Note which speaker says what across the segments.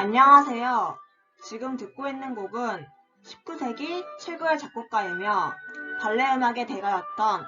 Speaker 1: 안녕하세요. 지금 듣고 있는 곡은 19세기 최고의 작곡가이며 발레 음악의 대가였던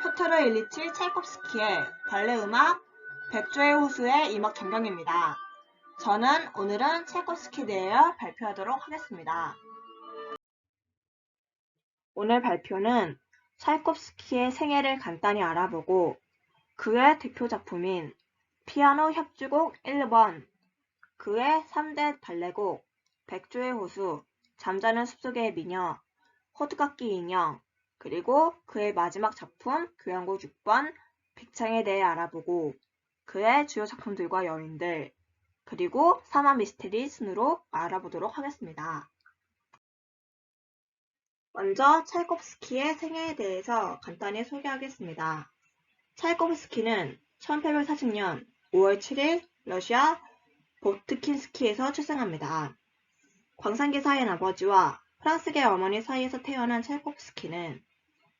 Speaker 1: 표트르 일리치 차이콥스키의 발레 음악 백조의 호수의 이막 전경입니다. 저는 오늘은 차이콥스키에 대하여 발표하도록 하겠습니다. 오늘 발표는 차이콥스키의 생애를 간단히 알아보고 그의 대표 작품인 피아노 협주곡 1번, 그의 3대 발레곡 백조의 호수, 잠자는 숲속의 미녀, 호두깎이 인형, 그리고 그의 마지막 작품 교향곡 6번 백창에 대해 알아보고 그의 주요 작품들과 연인들, 그리고 사막 미스테리 순으로 알아보도록 하겠습니다. 먼저 차이콥스키의 생애에 대해서 간단히 소개하겠습니다. 차이콥스키는 1840년 5월 7일 러시아 보트킨스키에서 출생합니다. 광산기사인 아버지와 프랑스계 어머니 사이에서 태어난 차이콥스키는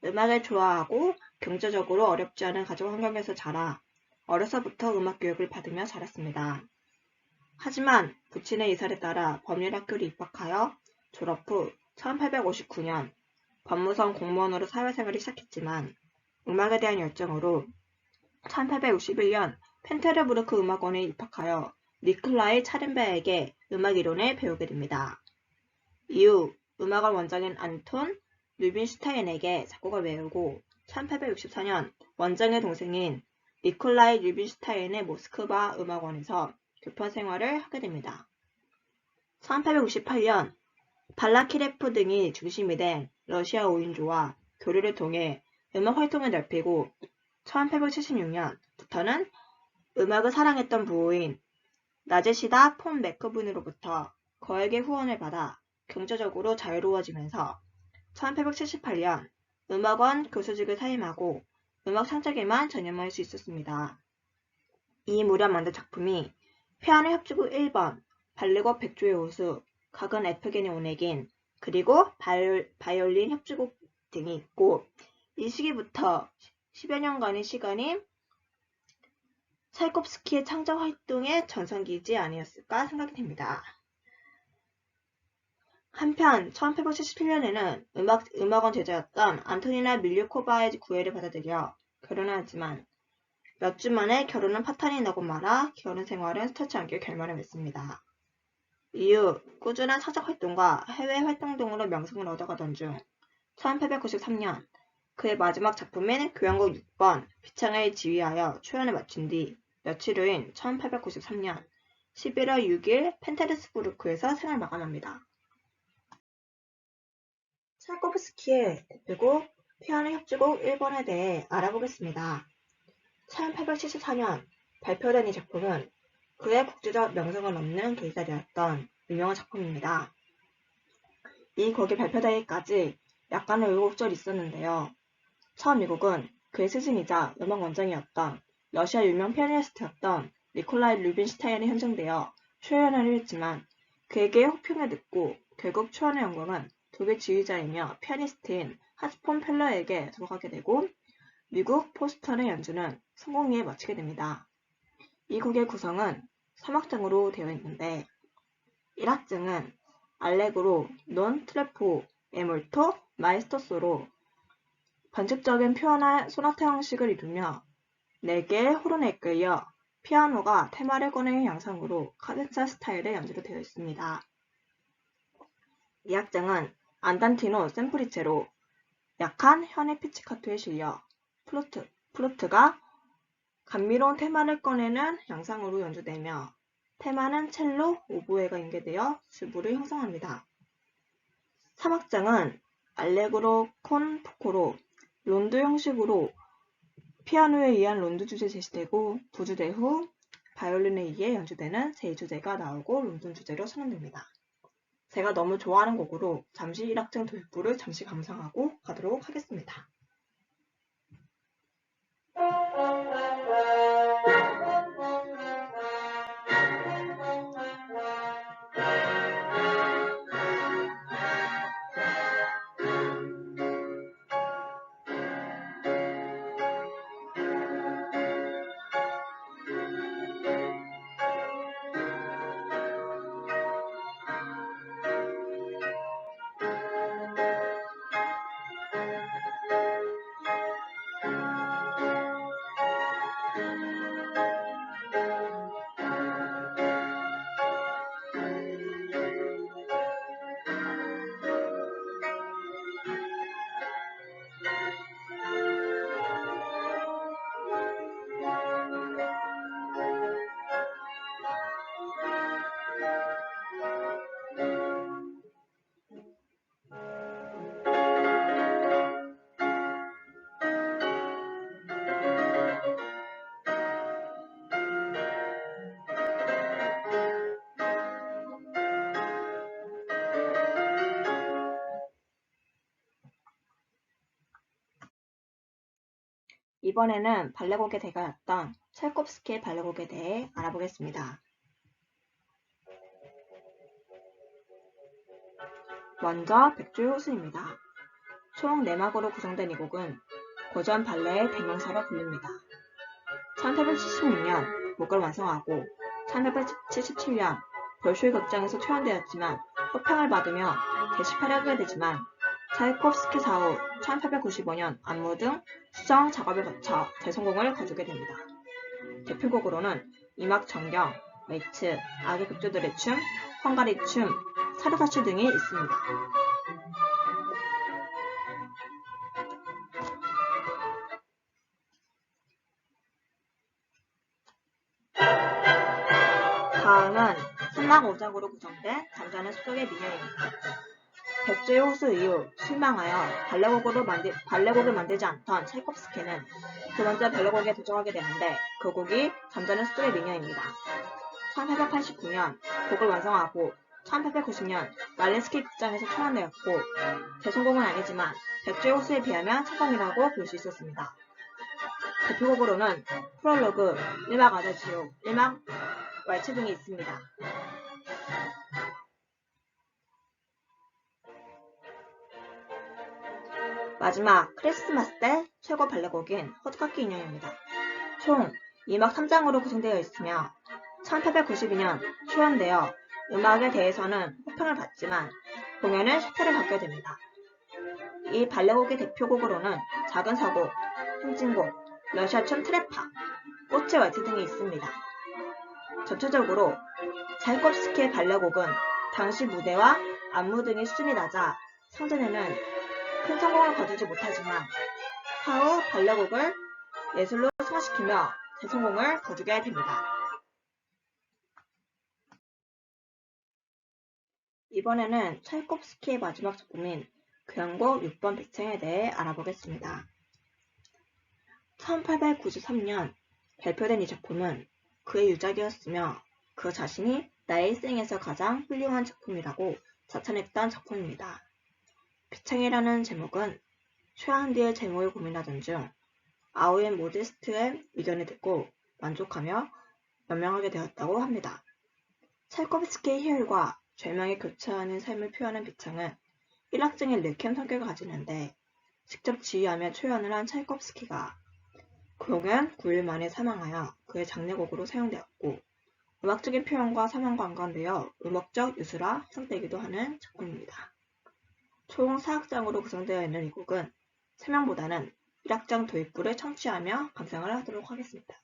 Speaker 1: 음악을 좋아하고 경제적으로 어렵지 않은 가족 환경에서 자라 어려서부터 음악 교육을 받으며 자랐습니다. 하지만 부친의 이사를 따라 법률학교를 입학하여 졸업 후 1859년 법무성 공무원으로 사회생활을 시작했지만 음악에 대한 열정으로 1861년 펜테르부르크 음악원에 입학하여 니콜라이 차른베에게 음악 이론을 배우게 됩니다. 이후 음악원 원장인 안톤 르빈슈타인에게 작곡을 배우고 1864년 원장의 동생인 니콜라이 르빈슈타인의 모스크바 음악원에서 교편 생활을 하게 됩니다. 1868년 발라키레프 등이 중심이 된 러시아 5인조와 교류를 통해 음악 활동을 넓히고 1876년부터는 음악을 사랑했던 부호인 나제시다 폰 메커분으로부터 거액의 후원을 받아 경제적으로 자유로워지면서 1878년 음악원 교수직을 사임하고 음악 창작에만 전념할 수 있었습니다. 이 무렵 만든 작품이 피아노 협주곡 1번, 발레곡 백조의 호수, 각은 에프게니 오네긴, 그리고 바이올린 협주곡 등이 있고 이 시기부터 10여 년간의 시간이 차이콥스키의 창작 활동의 전성기이지 아니었을까 생각이 됩니다. 한편 1877년에는 음악원 제자였던 안토니나 밀류코바의 구애를 받아들여 결혼을 하지만 몇 주 만에 결혼은 파탄이 나고 말아 결혼 생활은 스타치 않게 결말을 맺습니다. 이후 꾸준한 창작 활동과 해외 활동 등으로 명성을 얻어가던 중 1893년 그의 마지막 작품인 교향곡 6번 비창을 지휘하여 초연을 마친 뒤 며칠 후인 1893년 11월 6일 펜테르스부르크에서 생을 마감합니다. 차이콥스키의 대표곡 피아노 협주곡 1번에 대해 알아보겠습니다. 1874년 발표된 이 작품은 그의 국제적 명성을 넘는 계기가 유명한 작품입니다. 이 곡이 발표되기까지 약간의 우여곡절이 있었는데요. 처음 이 곡은 그의 스승이자 음악 원장이었던 러시아 유명 피아니스트였던 니콜라이 르빈슈타인에 현정되어 초연을 했지만 그에게 혹평을 듣고 결국 초연의 영광은 독일 지휘자이며 피아니스트인 한스 폰 펠러에게 들어가게 되고 미국 포스턴의 연주는 성공리에 마치게 됩니다. 이 곡의 구성은 3악장으로 되어 있는데 1악장은 알레그로, 논 트레포, 에몰토, 마에스토소로 반칙적인 피아노 소나타 형식을 이루며 4개의 호른에 이끌려 피아노가 테마를 꺼내는 양상으로 카덴차 스타일의 연주로 되어 있습니다. 2악장은 안단티노 샘프리체로 약한 현의 피치카토에 실려 플루트가 감미로운 테마를 꺼내는 양상으로 연주되며 테마는 첼로, 오보에가 연계되어 주부를 형성합니다. 3악장은 알레그로 콘 포코로 론드 형식으로 피아노에 의한 론드 주제 제시되고 부주대 후 바이올린에 의해 연주되는 제2주제가 나오고 론드 주제로 선언됩니다. 제가 너무 좋아하는 곡으로 잠시 1악장 도입부를 잠시 감상하고 가도록 하겠습니다. 이번에는 발레곡의 대가였던 찰콥스키의 발레곡에 대해 알아보겠습니다. 먼저 백조의 호수입니다. 총 4막으로 구성된 이 곡은 고전 발레의 대명사로 불립니다. 1876년 곡을 완성하고 1877년 볼쇼이 극장에서 초연되었지만 호평을 받으며 재집필하게 되지만 차이콥스키 사후 1895년 안무 등 수정 작업을 거쳐 대성공을 거두게 됩니다. 대표곡으로는 이막 전경, 웨이츠, 악의 백조들의 춤, 헝가리 춤, 사르사추 등이 있습니다. 다음은 3막 5작으로 구성된 잠자는 숲속의 미녀입니다. 백조의 호수 이후 실망하여 발레곡을 만들지 않던 차이콥스키는 두 번째 발레곡에 도전하게 되는데 그 곡이 잠자는 숲속의 미녀입니다. 1889년 곡을 완성하고 1890년 말린스키 극장에서 초연되었고 대성공은 아니지만 백조의 호수에 비하면 성공이라고 볼 수 있었습니다. 대표곡으로는 프롤로그, 1막 아다지오, 1막 왈츠 등이 있습니다. 마지막 크리스마스 때 최고 발레곡인 호두깎이 인형입니다. 총 2막 3장으로 구성되어 있으며 1892년 초연되어 음악에 대해서는 호평을 받지만 공연은 실패를 받게 됩니다. 이 발레곡의 대표곡으로는 작은 서곡, 행진곡, 러시아춤 트레파, 꽃의 왈츠 등이 있습니다. 전체적으로 차이콥스키의 발레곡은 당시 무대와 안무 등의 수준이 낮아 상전에는 큰 성공을 거두지 못하지만 사후 발레곡을 예술로 승화시키며 대성공을 거두게 됩니다. 이번에는 차이콥스키의 마지막 작품인 교향곡 6번 비창에 대해 알아보겠습니다. 1893년 발표된 이 작품은 그의 유작이었으며 그 자신이 나의 생에서 가장 훌륭한 작품이라고 자찬했던 작품입니다. 비창이라는 제목은 초연 뒤의 제목을 고민하던 중 아우의 모데스트의 의견을 듣고 만족하며 연명하게 되었다고 합니다. 찰코프스키의 희열과 절망이 교차하는 삶을 표현한 비창은 일학적인 르켐 성격을 가지는데 직접 지휘하며 초연을 한 찰코프스키가 공연 9일 만에 사망하여 그의 장례곡으로 사용되었고 음악적인 표현과 사망과 연관되어 음악적 유수라 해석되기도 하는 작품입니다. 총 4악장으로 구성되어 있는 이 곡은 설명보다는 1악장 도입부를 청취하며 감상을 하도록 하겠습니다.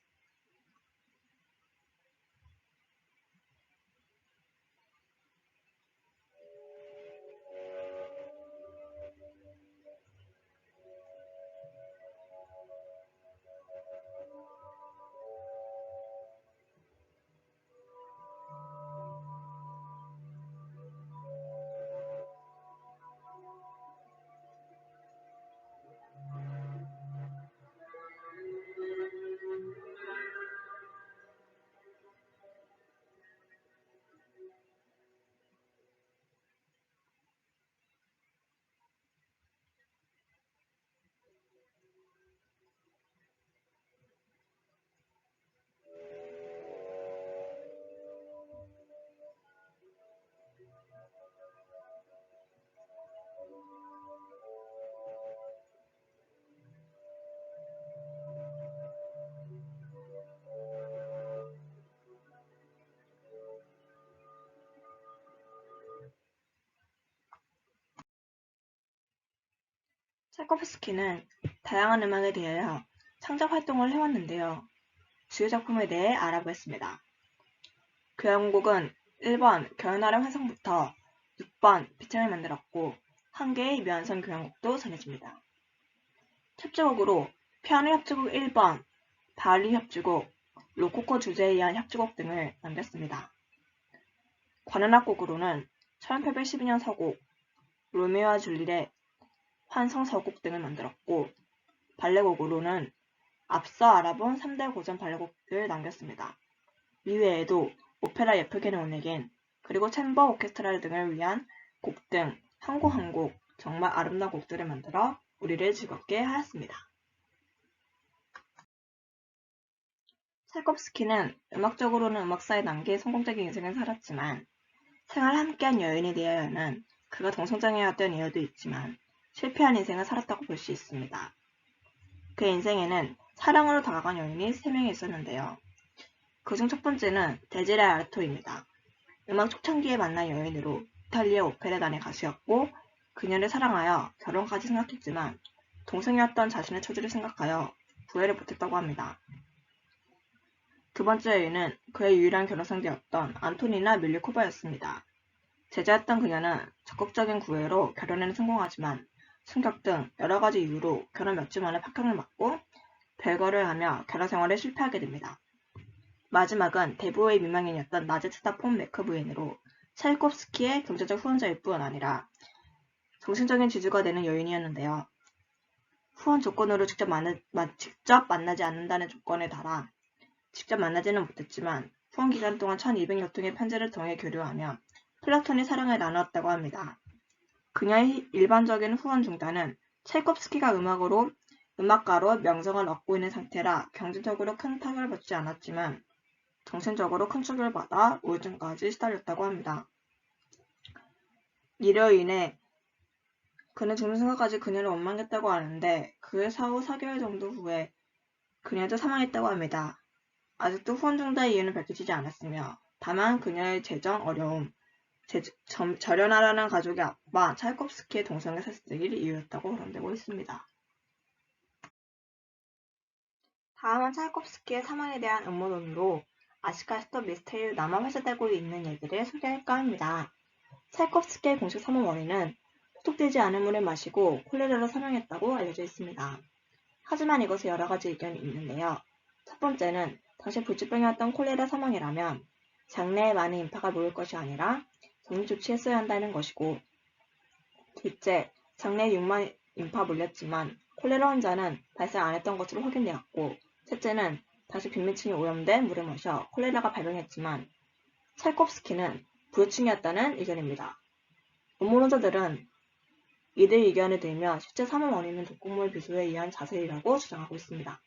Speaker 1: 찰코프스키는 다양한 음악에 대하여 창작 활동을 해왔는데요. 주요 작품에 대해 알아보겠습니다. 교향곡은 1번 겨울나라 환상부터 6번 비창을 만들었고 한 개의 면선 교향곡도 전해집니다. 협주곡으로 피아노 협주곡 1번, 바이올린 협주곡, 로코코 주제에 의한 협주곡 등을 남겼습니다. 관현악곡으로는 1812년 서곡, 로미오와 줄리엣, 환성 서곡 등을 만들었고 발레곡으로는 앞서 알아본 3대 고전 발레곡을 남겼습니다. 이외에도 오페라 예쁘게는 오네겐, 그리고 챔버 오케스트라 등을 위한 곡 등 한 곡 한 곡 정말 아름다운 곡들을 만들어 우리를 즐겁게 하였습니다. 찰콥스키는 음악적으로는 음악사에 남길 성공적인 인생을 살았지만 생활을 함께한 여인에 대하여는 그가 동성장애였던 이유도 있지만 실패한 인생을 살았다고 볼 수 있습니다. 그의 인생에는 사랑으로 다가간 여인이 3명이 있었는데요. 그중 첫 번째는 데지레 아르토입니다. 음악 초창기에 만난 여인으로 이탈리아 오페라단의 가수였고 그녀를 사랑하여 결혼까지 생각했지만 동생이었던 자신의 처지를 생각하여 구애를 못했다고 합니다. 두 번째 여인은 그의 유일한 결혼 상대였던 안토니나 밀리코바였습니다. 제자였던 그녀는 적극적인 구애로 결혼에는 성공하지만 승격 등 여러 가지 이유로 결혼 몇 주 만에 파경을 맞고 별거를 하며 결혼 생활에 실패하게 됩니다. 마지막은 대부의 미망인이었던 나제스타 폰 메크부엔으로 찰콥스키의 경제적 후원자일 뿐 아니라 정신적인 지주가 되는 여인이었는데요. 후원 조건으로 직접 만나지 않는다는 조건에 달아 직접 만나지는 못했지만 후원 기간 동안 1200여 통의 편지를 통해 교류하며 플라톤이 사랑을 나누었다고 합니다. 그녀의 일반적인 후원 중단은 찰콥스키가 음악가로 명성을 얻고 있는 상태라 경제적으로 큰 타격을 받지 않았지만 정신적으로 큰 충격을 받아 우울증까지 시달렸다고 합니다. 이로 인해 그는 죽는 순간까지 그녀를 원망했다고 하는데 그의 사후 4개월 정도 후에 그녀도 사망했다고 합니다. 아직도 후원 중단의 이유는 밝혀지지 않았으며 다만 그녀의 재정 어려움, 절연하라는 가족의 아빠 찰콥스키의 동성애 사슬이 이유였다고 거론되고 있습니다. 다음은 찰콥스키의 사망에 대한 음모론으로 아직까지도 미스테리로 남아 회자되고 있는 얘기를 소개할까 합니다. 찰콥스키의 공식 사망 원인은 소독되지 않은 물을 마시고 콜레라로 사망했다고 알려져 있습니다. 하지만 이것에 여러 가지 의견이 있는데요. 첫 번째는 당시 불치병이었던 콜레라 사망이라면 장내에 많은 인파가 모일 것이 아니라 격리 조치했어야 한다는 것이고, 둘째, 장내에 6만 인파 몰렸지만 콜레라 환자는 발생 안 했던 것으로 확인되었고, 셋째는 당시 빈민층이 오염된 물을 마셔 콜레라가 발병했지만 찰콥스키는 부유층이었다는 의견입니다. 음모론자들은 이들 의견을 들며 실제 사망 원인은 독극물 비소에 의한 자살이라고 주장하고 있습니다.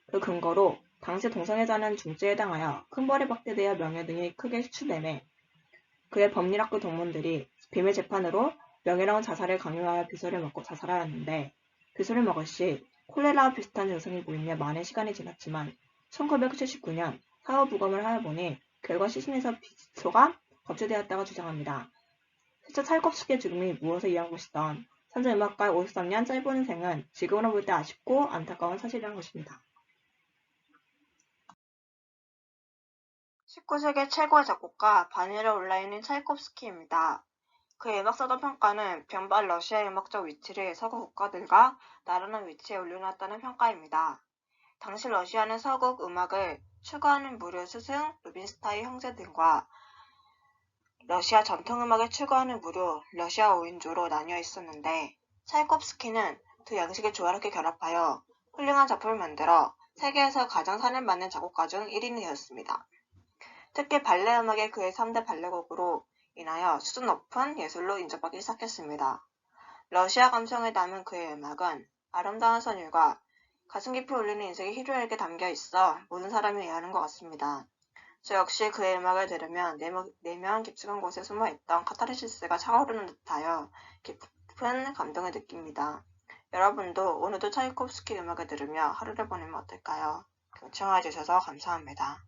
Speaker 1: 그 근거로 당시 동성애자는 중죄에 해당하여 큰 벌에 받게되어 명예 등이 크게 수출되매 그의 법률학교 동문들이 비밀 재판으로 명예로운 자살을 강요하여 비소를 먹고 자살하였는데 비소를 먹을 시 콜레라와 비슷한 증상이 보이며 많은 시간이 지났지만 1979년 사후 부검을 하여 보니 결과 시신에서 비소가 검출되었다고 주장합니다. 실제 찰콥스키의 죽음이 무엇에 의한 것이던 선전음악가의 53년 짧은 인생은 지금으로 볼 때 아쉽고 안타까운 사실이라는 것입니다. 19세기 최고의 작곡가 바닐의 온라인인 찰콥스키입니다. 그의 음악사전 평가는 변발 러시아의 음악적 위치를 서구 국가들과 나란한 위치에 올려놨다는 평가입니다. 당시 러시아는 서구 음악을 추구하는 무료 스승 루빈스타이 형제 등과 러시아 전통음악을 추구하는 무료 러시아 5인조로 나뉘어 있었는데 찰콥스키는 두 양식을 조화롭게 결합하여 훌륭한 작품을 만들어 세계에서 가장 사랑받는 작곡가 중 1인이 되었습니다. 특히 발레 음악의 그의 3대 발레곡으로 인하여 수준 높은 예술로 인정받기 시작했습니다. 러시아 감성을 담은 그의 음악은 아름다운 선율과 가슴 깊이 울리는 인생의 희로애가 담겨 있어 모든 사람이 이해하는 것 같습니다. 저 역시 그의 음악을 들으면 내면 깊숙한 곳에 숨어있던 카타르시스가 차오르는 듯하여 깊은 감동을 느낍니다. 여러분도 오늘도 차이콥스키 음악을 들으며 하루를 보내면 어떨까요? 경청해 주셔서 감사합니다.